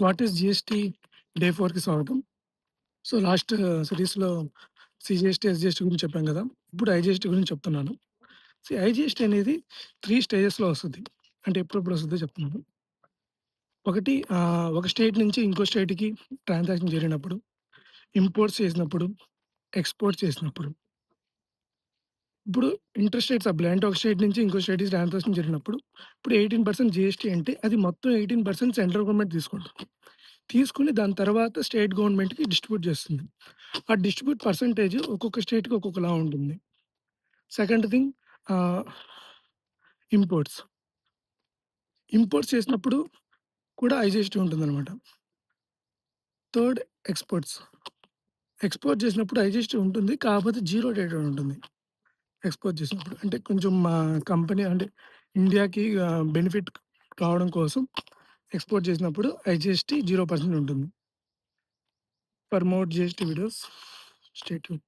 What is GST day 4కి స్వాగతం. So, last సిరీస్‌లో సీజీఎస్టీ, ఎస్‌జీఎస్టీ గురించి చెప్పాం గదా! ఇప్పుడు ఐజీఎస్టీ గురించి చెప్తున్నాను. ఐజీఎస్టీ అనేది 3 స్టేజెస్‌లో వస్తది. అంటే ఎప్పుడెప్పుడు వస్తదో చెప్తున్నాను. ఒకటి ఒక స్టేట్ నుంచి ఇంకో స్టేట్‌కి ట్రాన్సాక్షన్ జరిగినప్పుడు, ఇంపోర్ట్స్ చేసినప్పుడు, ఎక్స్‌పోర్ట్స్ చేసినప్పుడు. ఇప్పుడు ఇంటర్ స్టేట్ సప్లై అంటే ఒక స్టేట్ నుంచి ఇంకో స్టేట్‌కి ట్రాన్సాక్షన్ జరిగినప్పుడు, ఇప్పుడు 18% జీఎస్టీ అంటే అది మొత్తం 18% సెంట్రల్ గవర్నమెంట్ తీసుకుంటుంది. తీసుకొని దాని తర్వాత స్టేట్ గవర్నమెంట్‌కి డిస్ట్రిబ్యూట్ చేస్తుంది. ఆ డిస్ట్రిబ్యూట్ పర్సెంటేజ్ ఒక్కొక్క స్టేట్‌కి ఒక్కొక్కలా ఉంటుంది. సెకండ్ థింగ్ ఆహ్, ఇంపోర్ట్స్. ఇంపోర్ట్స్ చేసినప్పుడు కూడా ఐజీఎస్టీ ఉంటుందనమాట. Third exports. ఎక్స్‌పోర్ట్ చేసినప్పుడు ఐజీఎస్టీ ఉంటుంది. కాకపోతే జీరో రేట్ అని ఉంటుంది. ఎక్స్‌పోర్ట్ చేసినప్పుడు. అంటే కొంచెం మా కంపెనీ అంటే ఇండియాకి బెనిఫిట్ రావడం కోసం ఎక్స్‌పోర్ట్ చేసినప్పుడు ఐజీఎస్టీ 0% ఉంటుంది. For more GST videos stay tune.